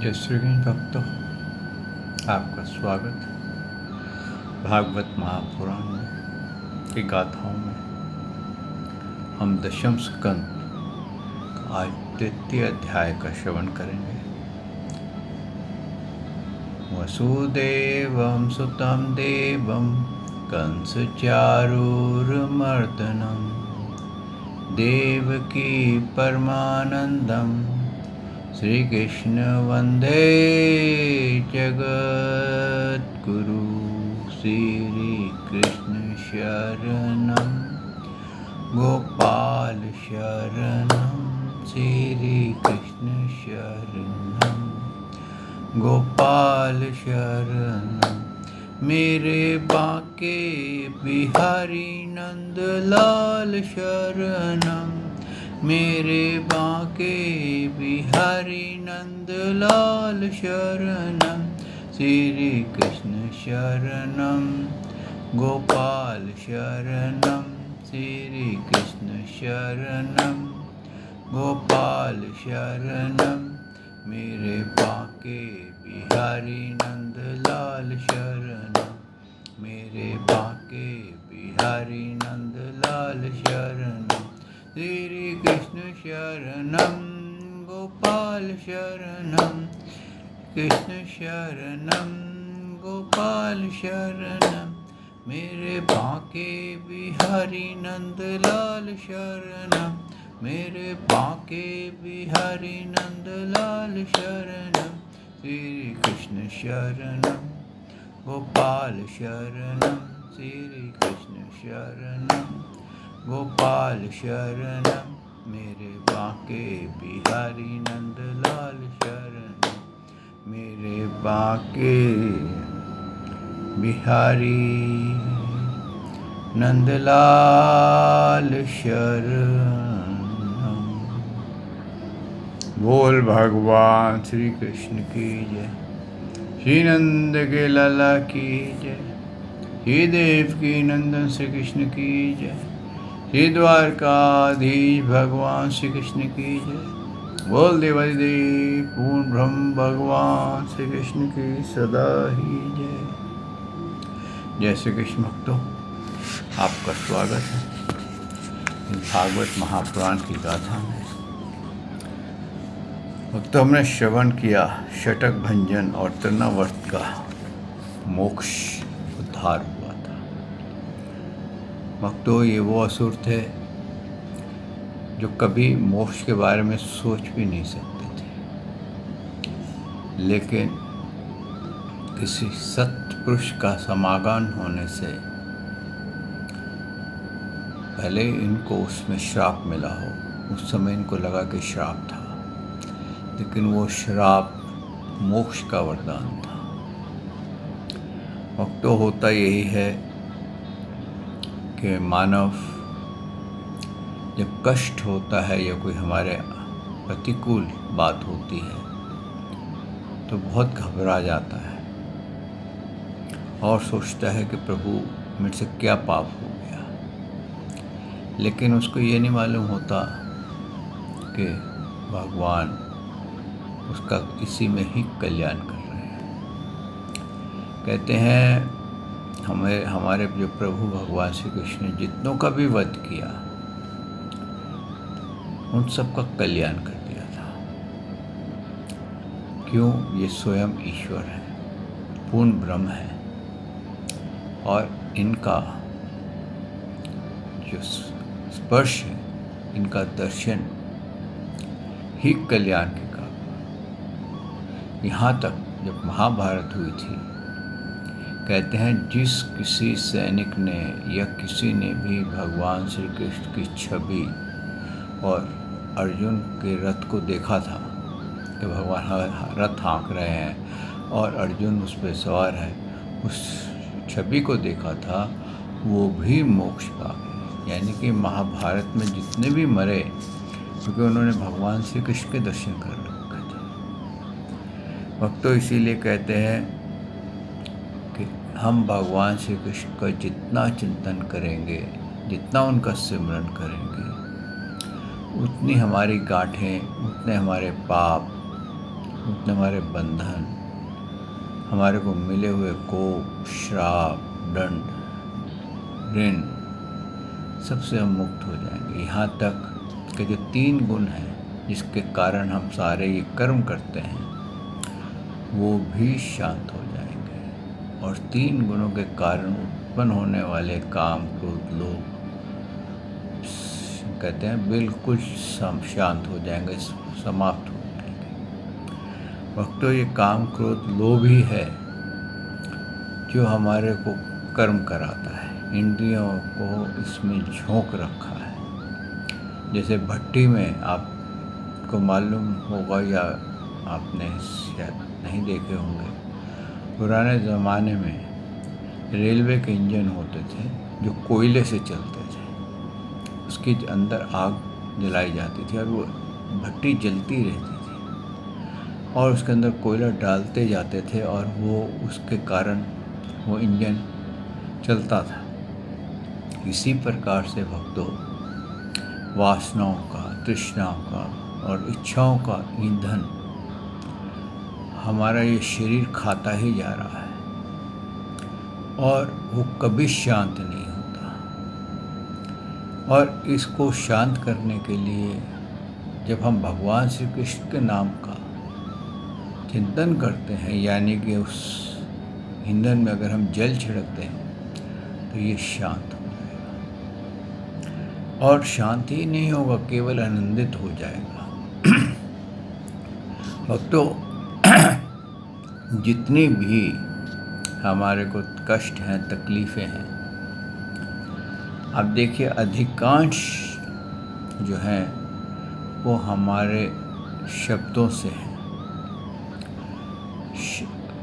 जय श्री कृष्ण भक्तों, आपका स्वागत भागवत महापुराण में की गाथाओं में। हम दशम स्कंद आज तृतीय अध्याय का श्रवण करेंगे। वसुदेवं सुतं देवं कंसचारूरमर्दनं देवकी परमानंदं श्रीकृष्ण वंदे जगद्गुरु। श्रीकृष्ण शरणं गोपाल शरणं श्रीकृष्ण शरणं गोपाल शरणं। मेरे बांके बिहारी नंदलाल शरणं मेरे बांके बिहारी नंदलाल शरणं श्री कृष्ण शरणं गोपाल शरणं श्री कृष्ण शरणं गोपाल शरणं। मेरे बांके बिहारी नंदलाल शरणं मेरे बांके बिहारी नंदलाल शरणं श्री कृष्ण शरणं गोपाल शरणं कृष्ण शरणं गोपाल शरणं। मेरे बांके बिहारी नंदलाल शरणं मेरे बांके बिहारी नंदलाल शरणं श्री कृष्ण शरणं गोपाल शरणं श्री कृष्ण शरणं गोपाल शरणं। मेरे बांके बिहारी नंदलाल शरणं मेरे बांके बिहारी नंदलाल शरणं। बोल भगवान श्री कृष्ण की जय। श्री नंद के लाला की जय। श्री देव की नंदन श्री कृष्ण की जय। श्री द्वारकाधीश भगवान श्री कृष्ण की जय। बोल देवादिदेव पूर्ण ब्रह्म भगवान श्री कृष्ण की सदा ही जय। जय श्री कृष्ण भक्तों, आपका स्वागत है भागवत महापुराण की गाथा में। तो हमने श्रवण किया शतक भंजन और तृणावर्त का मोक्ष उद्धार हुआ था। भक्तों, ये वो असुर थे जो कभी मोक्ष के बारे में सोच भी नहीं सकते थे, लेकिन किसी सत्पुरुष का समागम होने से पहले इनको उसमें श्राप मिला हो। उस समय इनको लगा कि श्राप था, लेकिन वो श्राप मोक्ष का वरदान था। भक्तों, होता यही है कि मानव जब कष्ट होता है या कोई हमारे प्रतिकूल बात होती है तो बहुत घबरा जाता है और सोचता है कि प्रभु मेरे से क्या पाप हो गया। लेकिन उसको ये नहीं मालूम होता कि भगवान उसका इसी में ही कल्याण कर रहे हैं। कहते हैं हमारे जो प्रभु भगवान श्री कृष्ण ने जितनों का भी वध किया उन सबका कल्याण कर दिया था। क्यों? ये स्वयं ईश्वर है, पूर्ण ब्रह्म है, और इनका जो स्पर्श है, इनका दर्शन ही कल्याण के काम। यहाँ तक जब महाभारत हुई थी, कहते हैं जिस किसी सैनिक ने या किसी ने भी भगवान श्री कृष्ण की छवि और अर्जुन के रथ को देखा था कि भगवान रथ हाँक रहे हैं और अर्जुन उस पर सवार है, उस छवि को देखा था, वो भी मोक्ष पा गए। यानी कि महाभारत में जितने भी मरे, क्योंकि उन्होंने भगवान श्री कृष्ण के दर्शन कर रखे थे। भक्तों, इसीलिए कहते हैं कि हम भगवान श्री कृष्ण का जितना चिंतन करेंगे, जितना उनका सिमरन करेंगे, उतनी हमारी गांठें, उतने हमारे पाप उतने हमारे बंधन, हमारे को मिले हुए कोप, श्राप, दंड, ऋण, सबसे हम मुक्त हो जाएंगे। यहाँ तक कि जो 3 गुण हैं जिसके कारण हम सारे ये कर्म करते हैं, वो भी शांत हो जाएंगे। और 3 गुणों के कारण उत्पन्न होने वाले काम, क्रोध, लोभ कहते हैं बिल्कुल शांत हो जाएंगे, समाप्त हो जाएंगे। भक्तों, ये काम, क्रोध, लोभ ही है जो हमारे को कर्म कराता है, इंद्रियों को इसमें झोंक रखा है। जैसे भट्टी में आपको मालूम होगा या आपने शायद नहीं देखे होंगे, पुराने ज़माने में रेलवे के इंजन होते थे जो कोयले से चलते थे। उसके अंदर आग जलाई जाती थी और वो भट्टी जलती रहती थी और उसके अंदर कोयला डालते जाते थे और वो उसके कारण वो इंजन चलता था। इसी प्रकार से भक्तों, वासनाओं का, तृष्णाओं का और इच्छाओं का ईंधन हमारा ये शरीर खाता ही जा रहा है और वो कभी शांत नहीं होता। और इसको शांत करने के लिए जब हम भगवान श्री कृष्ण के नाम का चिंतन करते हैं, यानी कि उस ईंधन में अगर हम जल छिड़कते हैं तो ये शांत हो जाएगा। और शांति ही नहीं होगा, केवल आनंदित हो जाएगा। भक्तों, जितनी भी हमारे को कष्ट हैं, तकलीफ़ें हैं, आप देखिए अधिकांश जो हैं वो हमारे शब्दों से हैं।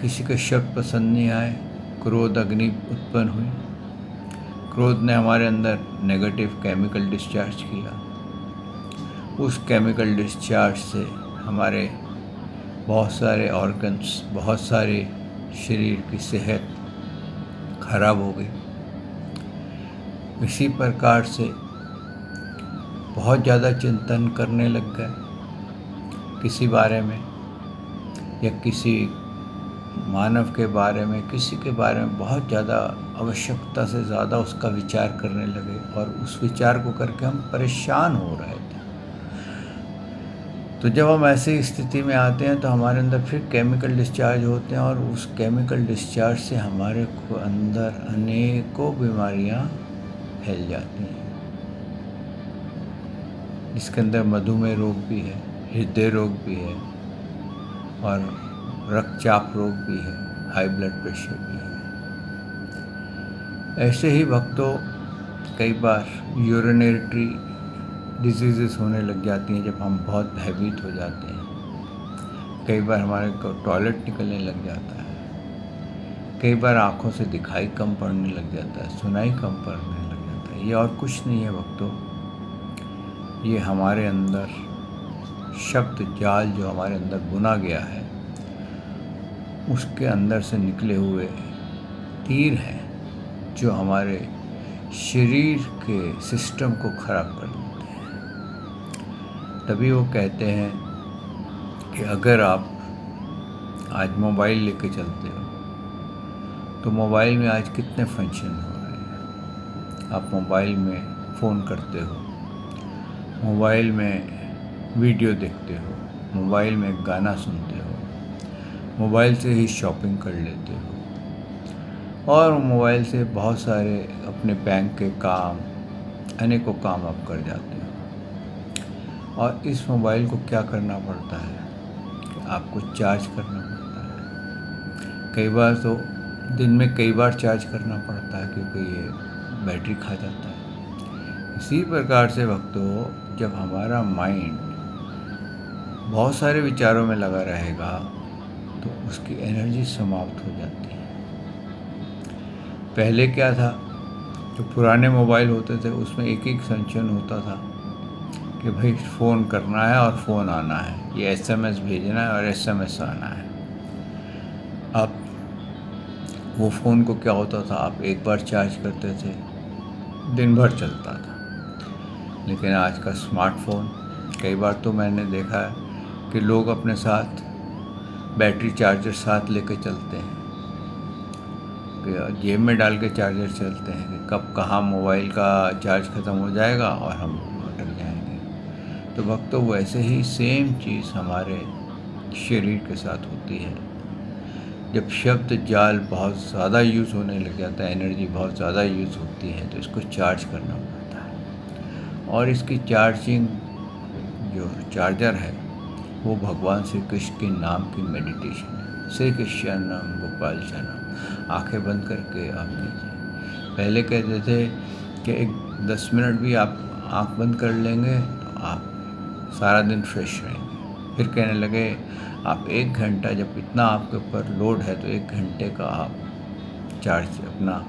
किसी के शब्द पसंद नहीं आए, क्रोध अग्नि उत्पन्न हुई, क्रोध ने हमारे अंदर नेगेटिव केमिकल डिस्चार्ज किया। उस केमिकल डिस्चार्ज से हमारे बहुत सारे ऑर्गन्स, बहुत सारे शरीर की सेहत खराब हो गई। इसी प्रकार से बहुत ज़्यादा चिंतन करने लग गए किसी बारे में या किसी मानव के बारे में, किसी के बारे में बहुत ज़्यादा आवश्यकता से ज़्यादा उसका विचार करने लगे और उस विचार को करके हम परेशान हो रहे थे। तो जब हम ऐसी स्थिति में आते हैं तो हमारे अंदर फिर केमिकल डिस्चार्ज होते हैं और उस केमिकल डिस्चार्ज से हमारे को अंदर अनेकों बीमारियां फैल जाती हैं। इसके अंदर मधुमेह रोग भी है, हृदय रोग भी है और रक्तचाप रोग भी है, हाई ब्लड प्रेशर भी है। ऐसे ही भक्तों, कई बार यूरिनरी डिजीज़ेस होने लग जाती हैं जब हम बहुत भयभीत हो जाते हैं। कई बार हमारे को टॉयलेट निकलने लग जाता है। कई बार आँखों से दिखाई कम पड़ने लग जाता है, सुनाई कम पड़ने लग जाता है। ये और कुछ नहीं है भक्तों, ये हमारे अंदर शब्द जाल जो हमारे अंदर बुना गया है उसके अंदर से निकले हुए तीर हैं जो हमारे शरीर के सिस्टम को खराब कर देते हैं। तभी वो कहते हैं कि अगर आप आज मोबाइल लेके चलते हो तो मोबाइल में आज कितने फंक्शन हो रहे हैं। आप मोबाइल में फ़ोन करते हो, मोबाइल में वीडियो देखते हो, मोबाइल में गाना सुनते हो, मोबाइल से ही शॉपिंग कर लेते हो और मोबाइल से बहुत सारे अपने बैंक के काम, अनेकों काम आप कर जाते हो। और इस मोबाइल को क्या करना पड़ता है कि आपको चार्ज करना पड़ता है। कई बार तो दिन में कई बार चार्ज करना पड़ता है क्योंकि ये बैटरी खा जाता है। इसी प्रकार से भक्तों, जब हमारा माइंड बहुत सारे विचारों में लगा रहेगा तो उसकी एनर्जी समाप्त हो जाती है। पहले क्या था, जो पुराने मोबाइल होते थे उसमें एक एक फंक्शन होता था कि भाई फ़ोन करना है और फ़ोन आना है, ये एसएमएस भेजना है और एसएमएस आना है। अब वो फ़ोन को क्या होता था, आप एक बार चार्ज करते थे, दिन भर चलता था। लेकिन आज का स्मार्टफ़ोन, कई बार तो मैंने देखा है कि लोग अपने साथ बैटरी चार्जर साथ लेके चलते हैं, कि जेब में डाल के चार्जर चलते हैं कि कब कहाँ मोबाइल का चार्ज ख़त्म हो जाएगा और हम अटक जाएंगे। तो भक्तों वैसे ही सेम चीज़ हमारे शरीर के साथ होती है। जब शब्द जाल बहुत ज़्यादा यूज़ होने लग जाता है, एनर्जी बहुत ज़्यादा यूज़ होती है, तो इसको चार्ज करना पड़ता है। और इसकी चार्जिंग जो चार्जर है वो भगवान श्री कृष्ण के नाम की मेडिटेशन है। श्री कृष्णम गोपाल शरणम। आँखें बंद करके आप कीजिए। पहले कहते थे कि 10 मिनट भी आप आँख बंद कर लेंगे तो आप सारा दिन फ्रेश रहेंगे। फिर कहने लगे आप 1 घंटा, जब इतना आपके ऊपर लोड है तो 1 घंटे का आप चार्ज अपना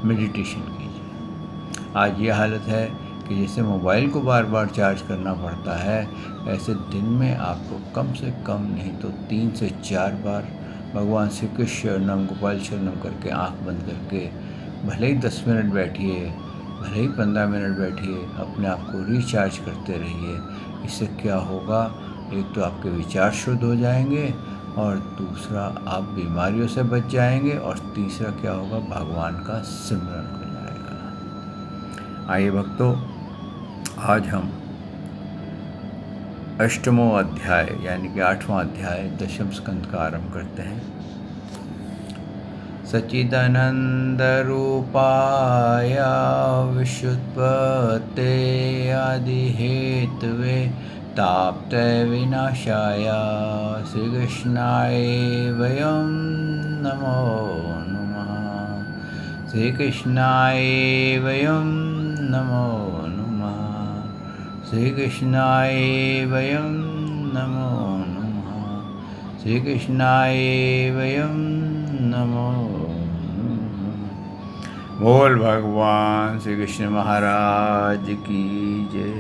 मेडिटेशन कीजिए। आज ये हालत है कि जैसे मोबाइल को बार बार चार्ज करना पड़ता है, ऐसे दिन में आपको कम से कम नहीं तो 3 से 4 बार भगवान श्री कृष्ण शरणम गोपाल शरणम करके आँख बंद करके भले ही 10 मिनट बैठिए, भले ही 15 मिनट बैठिए, अपने आप को रिचार्ज करते रहिए। इससे क्या होगा, एक तो आपके विचार शुद्ध हो जाएंगे और दूसरा आप बीमारियों से बच जाएंगे और तीसरा क्या होगा, भगवान का सिमरन हो जाएगा। आइए भक्तों, आज हम 8वां अध्याय यानी कि 8वां अध्याय दशम स्कंद का आरंभ करते हैं। सच्चिदानंद रूपाय विशुद्धपते आदि हेतवे ताप्तय विनाशाय श्रीकृष्णाय वयं नमो नमः। श्रीकृष्णाय वयं नमो नमः। श्रीकृष्णाय वयं नमो नमः। श्रीकृष्णाय वयं नमो नमः। बोल भगवान श्री कृष्ण महाराज की जय।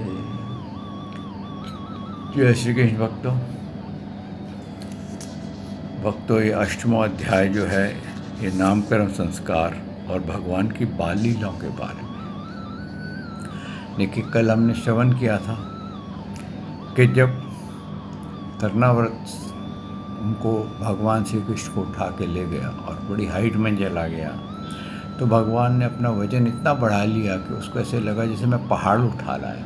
जय श्री कृष्ण भक्तों, ये 8वां अध्याय जो है ये नामकरण संस्कार और भगवान की बाल लीलाओं के बारे में। देखिए, कल हमने श्रवण किया था कि जब कर्णाव्रत उनको भगवान श्री कृष्ण को उठा के ले गया और बड़ी हाइट में चला गया, तो भगवान ने अपना वजन इतना बढ़ा लिया कि उसको ऐसे लगा जैसे मैं पहाड़ उठा लाया,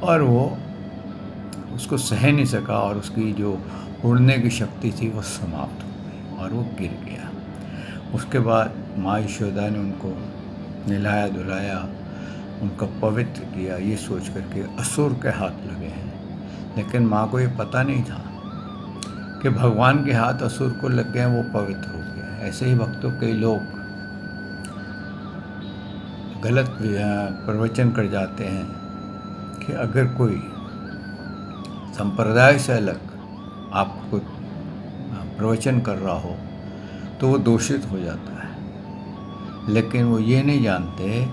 और वो उसको सह नहीं सका और उसकी जो उड़ने की शक्ति थी वो समाप्त हो गई और वो गिर गया। उसके बाद माँ यशोदा ने उनको नहलाया धुलाया, उनका पवित्र किया, ये सोच करके असुर के हाथ लगे हैं। लेकिन माँ को ये पता नहीं था कि भगवान के हाथ असुर को लग गए, वो पवित्र हो गया। ऐसे ही भक्तों कई लोग गलत प्रवचन कर जाते हैं कि अगर कोई संप्रदाय से अलग आपको प्रवचन कर रहा हो तो वो दूषित हो जाता है। लेकिन वो ये नहीं जानते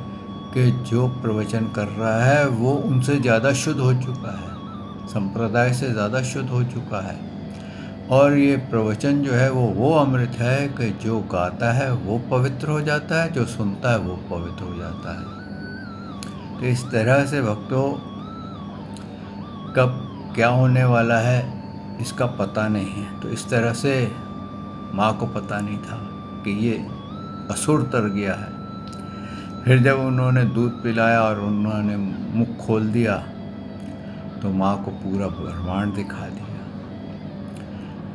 कि जो प्रवचन कर रहा है वो उनसे ज़्यादा शुद्ध हो चुका है, संप्रदाय से ज़्यादा शुद्ध हो चुका है। और ये प्रवचन जो है वो अमृत है कि जो गाता है वो पवित्र हो जाता है, जो सुनता है वो पवित्र हो जाता है। तो इस तरह से भक्तों, कब क्या होने वाला है इसका पता नहीं है। तो इस तरह से माँ को पता नहीं था कि ये असुर तर गया है। फिर जब उन्होंने दूध पिलाया और उन्होंने मुख खोल दिया तो माँ को पूरा ब्रह्मांड दिखा दिया।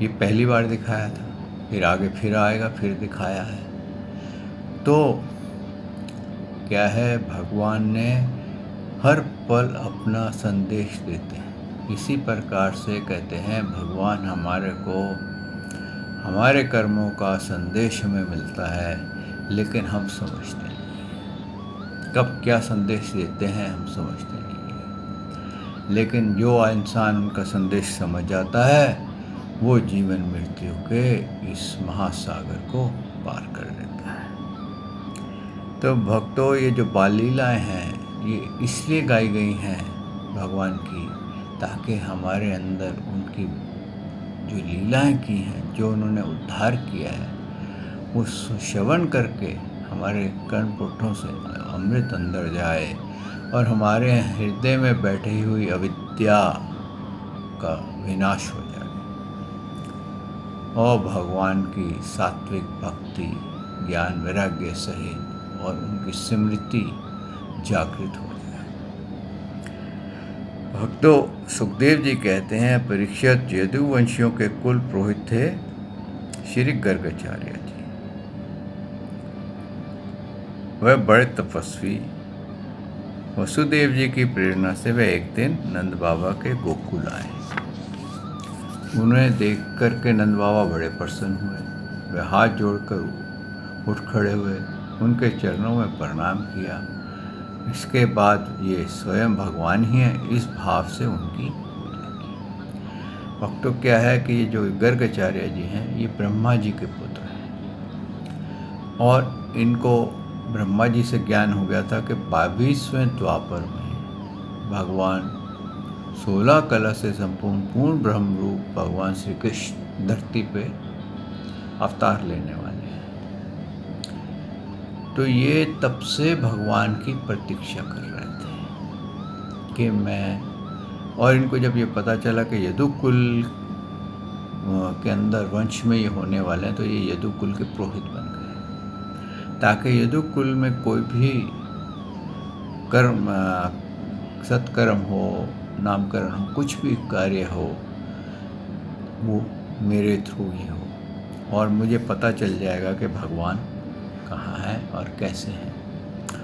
ये पहली बार दिखाया था, फिर आगे फिर आएगा, फिर दिखाया है। तो क्या है, भगवान ने हर पल अपना संदेश देते हैं। इसी प्रकार से कहते हैं भगवान हमारे को हमारे कर्मों का संदेश हमें मिलता है, लेकिन हम समझते नहीं। कब क्या संदेश देते हैं हम समझते नहीं। लेकिन जो इंसान उनका संदेश समझ जाता है वो जीवन मृत्यु के इस महासागर को पार कर देता है। तो भक्तों, ये जो बाल लीलाएँ हैं ये इसलिए गाई गई हैं भगवान की, ताकि हमारे अंदर उनकी जो लीलाएँ की हैं, जो उन्होंने उद्धार किया है, वो श्रवण करके हमारे कर्णपुटों से अमृत अंदर जाए और हमारे हृदय में बैठी हुई अविद्या का विनाश हो जाए। और भगवान की सात्विक भक्ति, ज्ञान वैराग्य सहित और उनकी स्मृति जागृत हो जाए। भक्तों, सुखदेव जी कहते हैं, परीक्षित यदुवंशियों के कुल पुरोहित थे श्री गर्गाचार्य जी। वह बड़े तपस्वी। वसुदेव जी की प्रेरणा से वे एक दिन नंद बाबा के गोकुल आए। उन्हें देख करके नंद बाबा बड़े प्रसन्न हुए। वे हाथ जोड़कर उठ खड़े हुए, उनके चरणों में प्रणाम किया। इसके बाद ये स्वयं भगवान ही हैं, इस भाव से उनकी पूजा की। भक्तों, क्या है कि ये जो गर्गाचार्य जी हैं, ये ब्रह्मा जी के पुत्र हैं और इनको ब्रह्मा जी से ज्ञान हो गया था कि 22वें द्वापर में भगवान 16 कला से संपूर्ण पूर्ण ब्रह्म रूप भगवान श्री कृष्ण धरती पे अवतार लेने वाले हैं। तो ये तब से भगवान की प्रतीक्षा कर रहे थे कि मैं, और इनको जब ये पता चला कि यदुकुल के अंदर वंश में ये होने वाले हैं, तो ये यदुकुल के पुरोहित बन गए, ताकि यदुकुल में कोई भी कर्म, सत्कर्म हो, नामकरण हो, कुछ भी कार्य हो, वो मेरे थ्रू ही हो और मुझे पता चल जाएगा कि भगवान कहाँ है और कैसे हैं,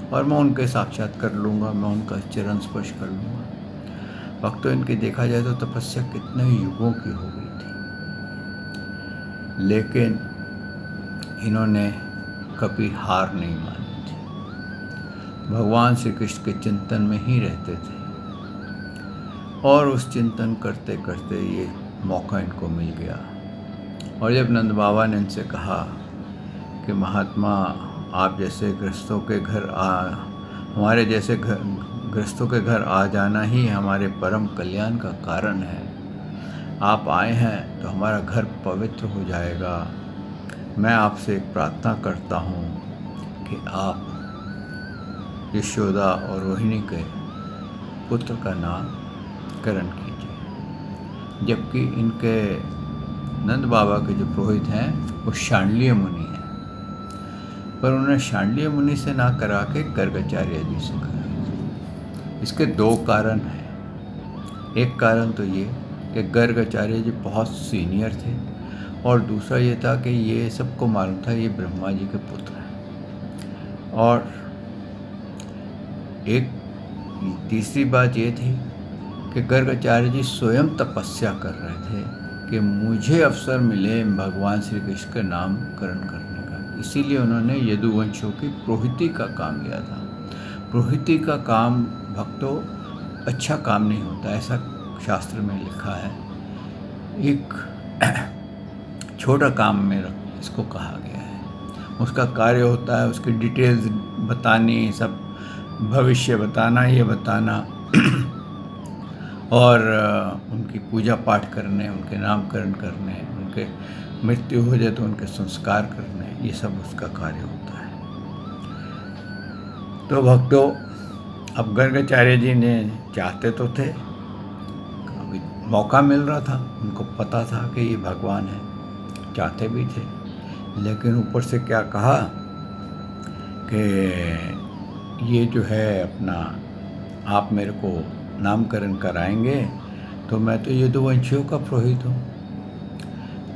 और मैं उनके साक्षात कर लूँगा, मैं उनका चरण स्पर्श कर लूँगा। भक्तों, इनकी देखा जाए तो तपस्या कितने युगों की हो गई थी, लेकिन इन्होंने कभी हार नहीं मानी थी। भगवान श्री कृष्ण के चिंतन में ही रहते थे और उस चिंतन करते करते ये मौका इनको मिल गया। और जब नंद बाबा ने इनसे कहा कि महात्मा, आप जैसे गृहस्थों के घर हमारे जैसे गृहस्थों के घर आ जाना ही हमारे परम कल्याण का कारण है। आप आए हैं तो हमारा घर पवित्र हो जाएगा। मैं आपसे एक प्रार्थना करता हूँ कि आप यशोदा और रोहिणी के पुत्र का नामकरण कीजिए। जबकि इनके नंद बाबा के जो पुरोहित हैं वो शांडिल्य मुनि हैं, पर उन्होंने शांडिल्य मुनि से ना करा के गर्गाचार्य जी से करा। इसके दो कारण हैं। एक कारण तो ये कि गर्गाचार्य जी बहुत सीनियर थे, और दूसरा ये था कि ये सबको मालूम था ये ब्रह्मा जी के पुत्र हैं। और एक तीसरी बात ये थी कि गर्गाचार्य जी स्वयं तपस्या कर रहे थे कि मुझे अवसर मिले भगवान श्री कृष्ण का नामकरण करने का। इसीलिए उन्होंने यदुवंशियों की पुरोहिती का काम लिया था। पुरोहिती का काम भक्तों अच्छा काम नहीं होता, ऐसा शास्त्र में लिखा है। एक छोटा काम में इसको कहा गया है। उसका कार्य होता है उसकी डिटेल्स बतानी, सब भविष्य बताना, ये बताना और उनकी पूजा पाठ करने, उनके नामकरण करने, उनके मृत्यु हो जाए तो उनके संस्कार करने, ये सब उसका कार्य होता है। तो भक्तों, अब गर्गाचार्य जी ने चाहते तो थे, अभी मौका मिल रहा था, उनको पता था कि ये भगवान है, चाहते भी थे, लेकिन ऊपर से क्या कहा कि ये जो है अपना, आप मेरे को नामकरण कराएंगे तो मैं तो यदुवंशियों का पुरोहित हूँ,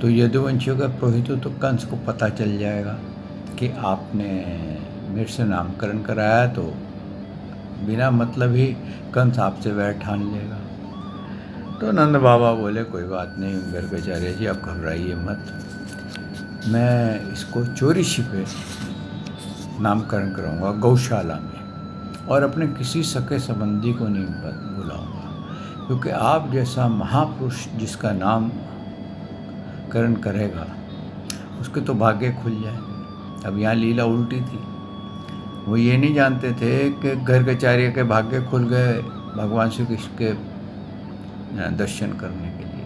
तो यदुवंशियों का पुरोहित हूँ तो कंस को पता चल जाएगा कि आपने मेरे से नामकरण कराया, तो बिना मतलब ही कंस आपसे वैर ठान लेगा। तो नंद बाबा बोले कोई बात नहीं गर्गाचार्य जी, आप घबराइए मत, मैं इसको चोरी छिपे नामकरण कराऊंगा गौशाला में, और अपने किसी सके संबंधी को नहीं बुलाऊंगा, क्योंकि आप जैसा महापुरुष जिसका नामकरण करेगा उसके तो भाग्य खुल जाएंगे। अब यहाँ लीला उल्टी थी, वो ये नहीं जानते थे कि गर्गाचार्य के भाग्य खुल गए भगवान श्री कृष्ण के दर्शन करने के लिए,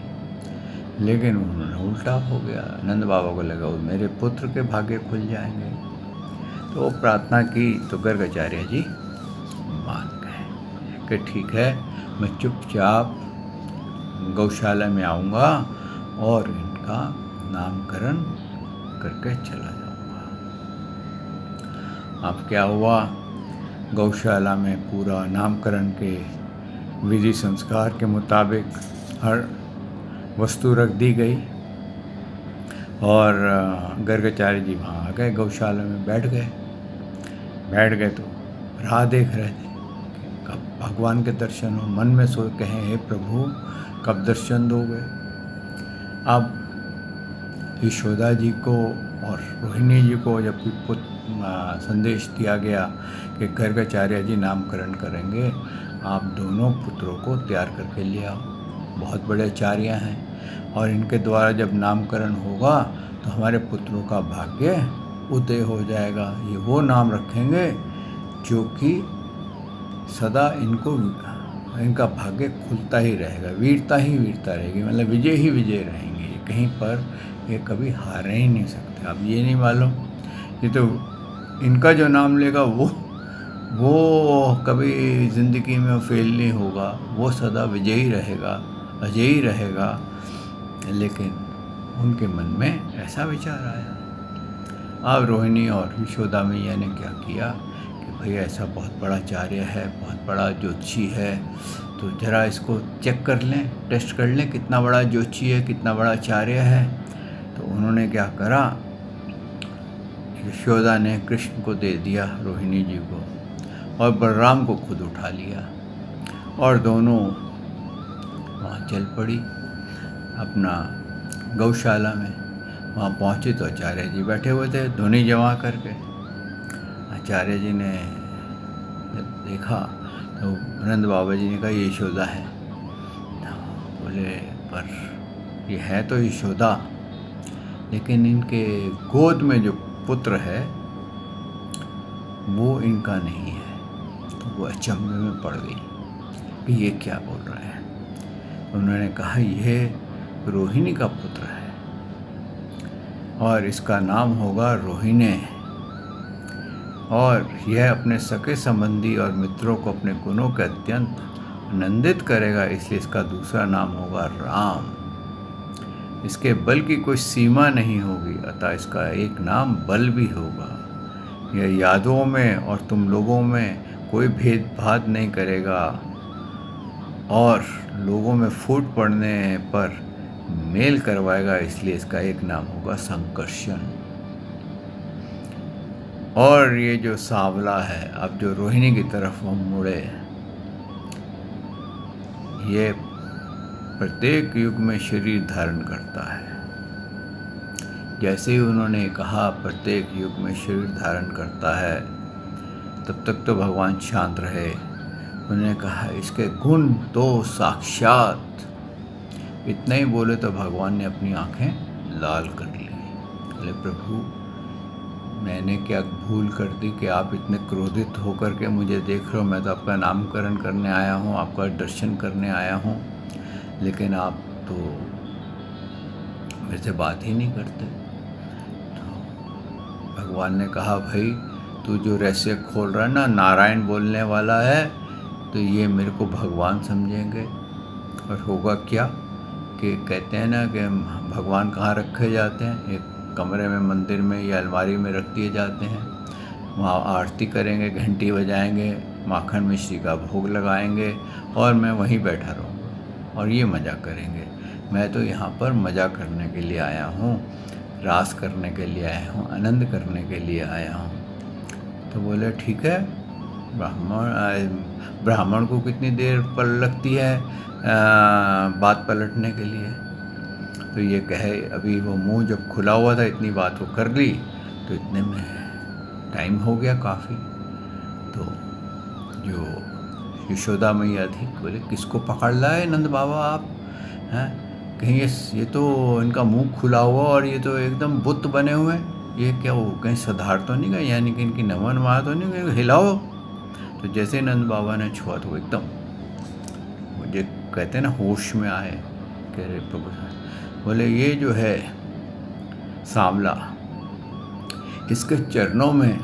लेकिन उन्होंने उल्टा हो गया। नंद बाबा को लगा वो मेरे पुत्र के भाग्य खुल जाएंगे, तो वो प्रार्थना की तो गर्गाचार्य जी मान गए कि ठीक है, मैं चुपचाप गौशाला में आऊँगा और इनका नामकरण करके चला जाऊंगा। अब क्या हुआ, गौशाला में पूरा नामकरण के विधि संस्कार के मुताबिक हर वस्तु रख दी गई और गर्गाचार्य जी वहाँ आ गए, गौशाला में बैठ गए तो राह देख रहे थे कि कब भगवान के दर्शन हो। मन में सोच कहे, हे प्रभु कब दर्शन दोगे। अब यशोदा जी को और रोहिणी जी को जब संदेश दिया गया कि गर्गाचार्य जी नामकरण करेंगे, आप दोनों पुत्रों को तैयार करके ले आओ, बहुत बड़े आचार्य हैं और इनके द्वारा जब नामकरण होगा तो हमारे पुत्रों का भाग्य उदय हो जाएगा। ये वो नाम रखेंगे जो कि सदा इनका भाग्य खुलता ही रहेगा, वीरता ही वीरता रहेगी, मतलब विजय ही विजय रहेंगे। ये कहीं पर ये कभी हार ही नहीं सकते। अब ये नहीं मालूम, ये तो इनका जो नाम लेगा वो कभी ज़िंदगी में फेल नहीं होगा, वो सदा विजयी रहेगा, अजयी रहेगा। लेकिन उनके मन में ऐसा विचार आया। अब रोहिणी और यशोदा मैया ने क्या किया कि भैया ऐसा बहुत बड़ा आचार्य है, बहुत बड़ा ज्योतिषी है, तो ज़रा इसको चेक कर लें, टेस्ट कर लें कितना बड़ा ज्योतिषी है, कितना बड़ा आचार्य है। तो उन्होंने क्या करा, यशोदा ने कृष्ण को दे दिया रोहिणी जी को और बलराम को खुद उठा लिया और दोनों वहाँ चल पड़ी अपना गौशाला में। वहाँ पहुँचे तो आचार्य जी बैठे हुए थे धुनी जमा करके। आचार्य जी ने जब देखा तो नंद बाबा जी ने कहा ये यशोदा है। बोले पर ये है तो यशोदा, लेकिन इनके गोद में जो पुत्र है वो इनका नहीं है। तो वो अचंभे में पड़ गई कि ये क्या बोल रहा है। उन्होंने कहा यह रोहिणी का पुत्र है और इसका नाम होगा रोहिणी, और यह अपने सगे संबंधी और मित्रों को अपने गुणों के अत्यंत आनंदित करेगा, इसलिए इसका दूसरा नाम होगा राम। इसके बल की कोई सीमा नहीं होगी, अतः इसका एक नाम बल भी होगा। यह यादों में और तुम लोगों में कोई भेदभाव नहीं करेगा और लोगों में फूट पड़ने पर मेल करवाएगा, इसलिए इसका एक नाम होगा संकर्षण। और ये जो सांवला है, अब जो रोहिणी की तरफ हम मुड़े, ये प्रत्येक युग में शरीर धारण करता है। जैसे ही उन्होंने कहा प्रत्येक युग में शरीर धारण करता है, तब तक तो भगवान शांत रहे। उन्होंने कहा इसके गुण तो साक्षात, इतना ही बोले तो भगवान ने अपनी आंखें लाल कर ली। बोले प्रभु मैंने क्या भूल कर दी कि आप इतने क्रोधित होकर के मुझे देख रहे हो। मैं तो आपका नामकरण करने आया हूँ, आपका दर्शन करने आया हूँ, लेकिन आप तो मेरे से बात ही नहीं करते। तो भगवान ने कहा भाई तू जो रहस्य खोल रहा है ना, नारायण बोलने वाला है, तो ये मेरे को भगवान समझेंगे। और होगा क्या कि कहते हैं ना कि भगवान कहाँ रखे जाते हैं, एक कमरे में, मंदिर में या अलमारी में रख दिए जाते हैं। वहाँ आरती करेंगे, घंटी बजाएंगे, माखन मिश्री का भोग लगाएंगे और मैं वहीं बैठा रहूँगा और ये मज़ा करेंगे। मैं तो यहाँ पर मज़ा करने के लिए आया हूँ, रास करने के लिए आया हूँ, आनंद करने के लिए आया हूँ। तो बोले ठीक है, ब्राह्मण को कितनी देर पर लगती है बात पलटने के लिए। तो ये कहे अभी वो मुंह जब खुला हुआ था, इतनी बात वो कर ली, तो इतने में टाइम हो गया काफ़ी। तो जो यशोदा मैया थी बोले किसको पकड़ लाए नंद बाबा आप हैं, कहीं ये तो इनका मुंह खुला हुआ और ये तो एकदम बुत बने हुए, ये क्या वो कहीं सधार तो नहीं गए, यानी कि इनकी नमन वहाँ तो नहीं गए, हिलाओ। तो जैसे नंद बाबा ने छुआ तो एकदम मुझे कहते हैं ना होश में आए, कह रहे प्रभु बोले ये जो है सांवला, इसके चरणों में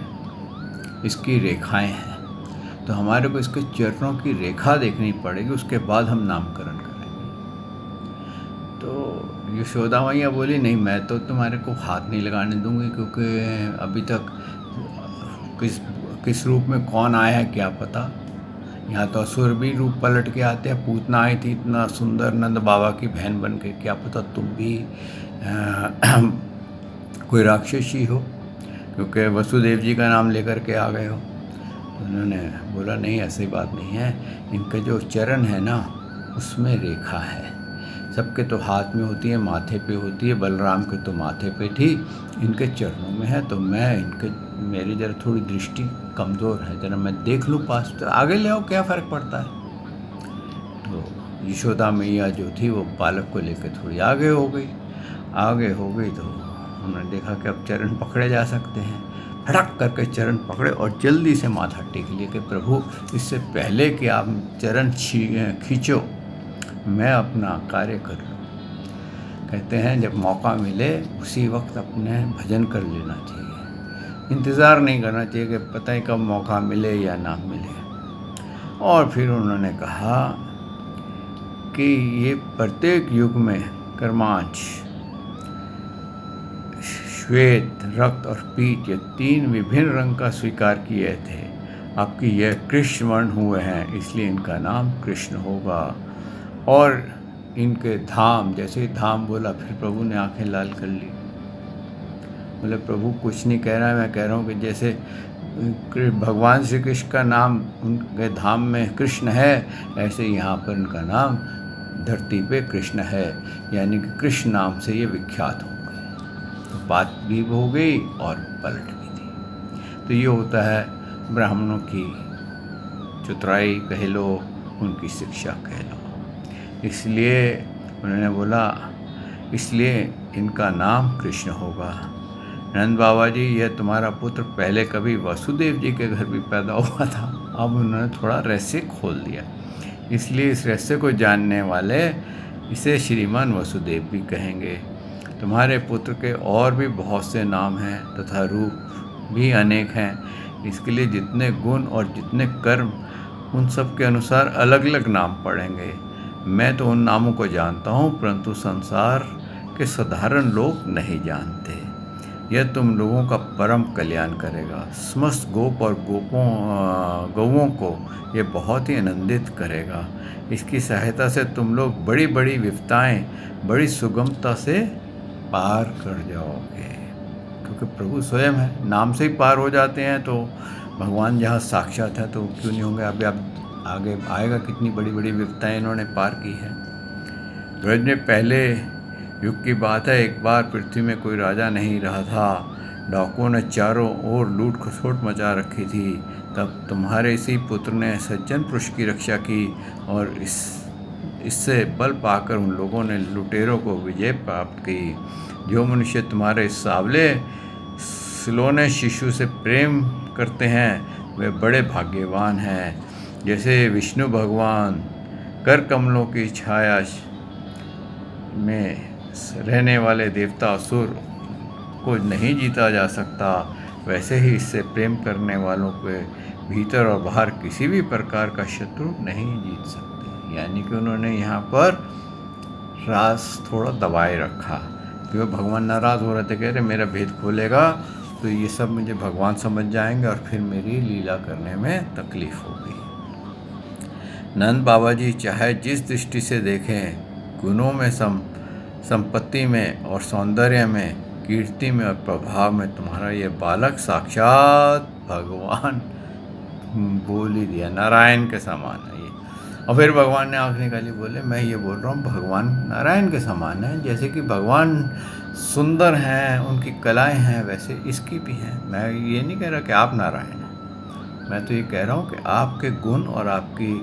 इसकी रेखाएं हैं, तो हमारे को इसके चरणों की रेखा देखनी पड़ेगी, उसके बाद हम नामकरण करेंगे। तो यशोदा मैया बोली, नहीं मैं तो तुम्हारे को हाथ नहीं लगाने दूंगी, क्योंकि अभी तक किस किस रूप में कौन आया है क्या पता। यहाँ तो असुर भी रूप पलट के आते हैं। पूतना आई थी इतना सुंदर नंद बाबा की बहन बन के, क्या पता तुम भी कोई राक्षसी हो, क्योंकि वसुदेव जी का नाम लेकर के आ गए हो। तो उन्होंने बोला, नहीं ऐसी बात नहीं है, इनके जो चरण है ना उसमें रेखा है। सबके तो हाथ में होती है, माथे पे होती है, बलराम के तो माथे पे थी, इनके चरणों में है। तो मेरी ज़रा थोड़ी दृष्टि कमज़ोर है, ज़रा मैं देख लूँ पास, तो आगे ले आओ, क्या फ़र्क पड़ता है। तो यशोदा मैया जो थी वो बालक को लेकर थोड़ी आगे हो गई। तो उन्होंने देखा कि अब चरण पकड़े जा सकते हैं। फटक करके चरण पकड़े और जल्दी से माथा टेक लिए कि प्रभु, इससे पहले कि आप चरण खींचो मैं अपना कार्य कर लूँ। कहते हैं जब मौका मिले उसी वक्त अपने भजन कर लेना चाहिए, इंतज़ार नहीं करना चाहिए कि पता ही कब मौका मिले या ना मिले। और फिर उन्होंने कहा कि ये प्रत्येक युग में कर्मांश, श्वेत, रक्त और पीत, ये 3 विभिन्न रंग का स्वीकार किए थे। आपकी यह कृष्ण वर्ण हुए हैं, इसलिए इनका नाम कृष्ण होगा। और इनके धाम, जैसे ही धाम बोला फिर प्रभु ने आंखें लाल कर ली। बोले प्रभु कुछ नहीं कह रहा है, मैं कह रहा हूँ कि जैसे भगवान श्री कृष्ण का नाम उनके धाम में कृष्ण है, ऐसे यहाँ पर इनका नाम धरती पे कृष्ण है, यानी कि कृष्ण नाम से ये विख्यात हो गए। तो बात भी हो गई और पलट भी दी। तो ये होता है ब्राह्मणों की चतुराई कह लो, उनकी शिक्षा कह लो। इसलिए उन्होंने बोला, इसलिए इनका नाम कृष्ण होगा। नंद बाबा जी, यह तुम्हारा पुत्र पहले कभी वसुदेव जी के घर भी पैदा हुआ था, अब उन्होंने थोड़ा रहस्य खोल दिया, इसलिए इस रहस्य को जानने वाले इसे श्रीमान वसुदेव भी कहेंगे। तुम्हारे पुत्र के और भी बहुत से नाम हैं तथा रूप भी अनेक हैं। इसके लिए जितने गुण और जितने कर्म, उन सब के अनुसार अलग अलग नाम पड़ेंगे। मैं तो उन नामों को जानता हूँ, परंतु संसार के साधारण लोग नहीं जानते। यह तुम लोगों का परम कल्याण करेगा। समस्त गोप और गौओं को ये बहुत ही आनंदित करेगा। इसकी सहायता से तुम लोग बड़ी बड़ी विपदाएं बड़ी सुगमता से पार कर जाओगे, क्योंकि प्रभु स्वयं है, नाम से ही पार हो जाते हैं। तो भगवान जहाँ साक्षात है तो क्यों नहीं होंगे। अभी आप आगे आएगा कितनी बड़ी बड़ी विपदाएं इन्होंने पार की है। ब्रज में पहले युग की बात है, एक बार पृथ्वी में कोई राजा नहीं रहा था। डाकुओं ने चारों ओर लूट खसोट मचा रखी थी। तब तुम्हारे इसी पुत्र ने सज्जन पुरुष की रक्षा की और इससे बल पाकर उन लोगों ने लुटेरों को विजय प्राप्त की। जो मनुष्य तुम्हारे सावले सिलोने शिशु से प्रेम करते हैं वे बड़े भाग्यवान हैं। जैसे विष्णु भगवान कर कमलों की छाया में रहने वाले देवता असुर को नहीं जीता जा सकता, वैसे ही इससे प्रेम करने वालों के भीतर और बाहर किसी भी प्रकार का शत्रु नहीं जीत सकते। यानी कि उन्होंने यहाँ पर राज थोड़ा दबाए रखा, क्योंकि भगवान नाराज़ हो रहे थे, कह रहे मेरा भेद खोलेगा तो ये सब मुझे भगवान समझ जाएंगे और फिर मेरी लीला करने में तकलीफ़ होगी। नंद बाबा जी चाहे जिस दृष्टि से देखें, गुणों में संपत्ति में और सौंदर्य में, कीर्ति में और प्रभाव में तुम्हारा ये बालक साक्षात भगवान बोल ही दिया, नारायण के समान है ये। और फिर भगवान ने आँख निकाली, बोले मैं ये बोल रहा हूँ भगवान नारायण के समान है। जैसे कि भगवान सुंदर हैं, उनकी कलाएं हैं, वैसे इसकी भी हैं। मैं ये नहीं कह रहा कि आप नारायण हैं, मैं तो ये कह रहा हूँ कि आपके गुण और आपकी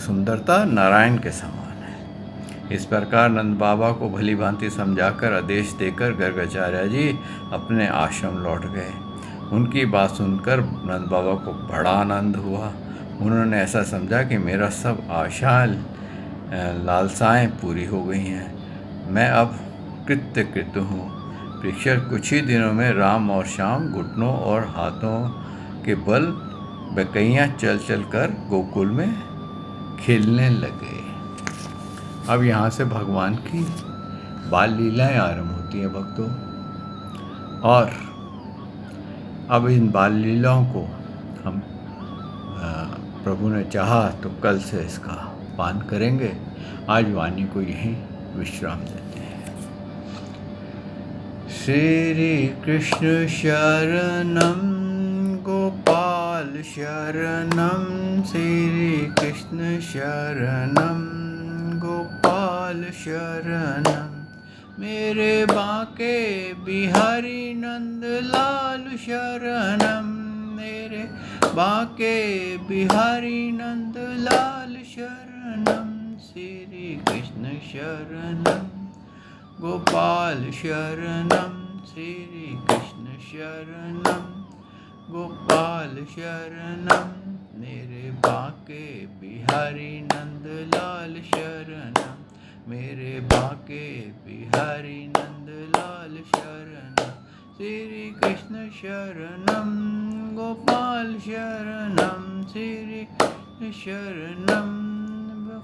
सुंदरता नारायण के समान है। इस प्रकार नंद बाबा को भली भांति समझाकर आदेश देकर गर्गाचार्य जी अपने आश्रम लौट गए। उनकी बात सुनकर नंद बाबा को बड़ा आनंद हुआ। उन्होंने ऐसा समझा कि मेरा सब आशाएं लालसाएं पूरी हो गई हैं, मैं अब कृतकृत हूँ। परीक्षा कुछ ही दिनों में राम और श्याम घुटनों और हाथों के बल बकैयाँ चल चल कर गोकुल में खेलने लगे। अब यहाँ से भगवान की बाल लीलाएं आरंभ होती हैं भक्तों। और अब इन बाल लीलाओं को हम प्रभु ने चाहा तो कल से इसका पान करेंगे। आज वाणी को यहीं विश्राम देते हैं। श्री कृष्ण शरणम गोपाल शरणम, श्री कृष्ण शरणम गोपाल शरणम, मेरे बांके बिहारी नंद लाल शरणम, मेरे बांके बिहारी नंद लाल शरणम, श्री कृष्ण शरणम गोपाल शरणम, श्री कृष्ण शरणम गोपाल शरणम, मेरे बांके बिहारी नंद लाल शरणम, मेरे बांके बिहारी नंद लाल शरणम, श्री कृष्ण शरणम गोपाल शरणम, श्री कृष्ण शरणम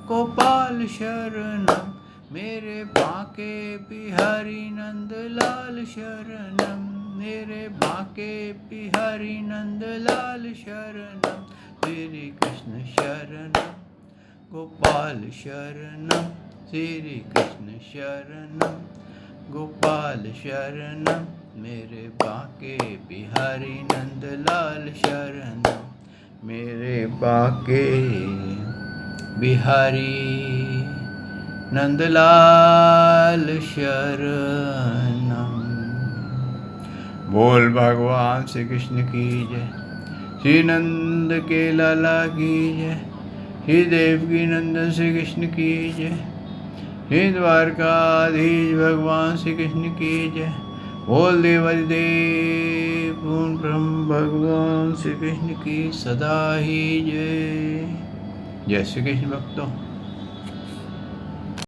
गोपाल शरणम, मेरे बांके बिहारी नंद लाल शरणम, मेरे बांके बिहारी नंद लाल शरणम, श्री कृष्ण शरणम गोपाल शरणम, श्री कृष्ण शरणम गोपाल शरणम, मेरे बांके बिहारी नंद लाल शरणम, मेरे बांके बिहारी नंदलाल शरणम। बोल भगवान श्री कृष्ण की जय, श्री नंद के लाला की जय, श्री देवकी नंदन श्री कृष्ण की जय, श्री द्वारकाधीश भगवान श्री कृष्ण की जय। बोल देवादिदेव पूर्ण ब्रह्म भगवान श्री कृष्ण की सदा ही जय। जय श्री कृष्ण भक्तों।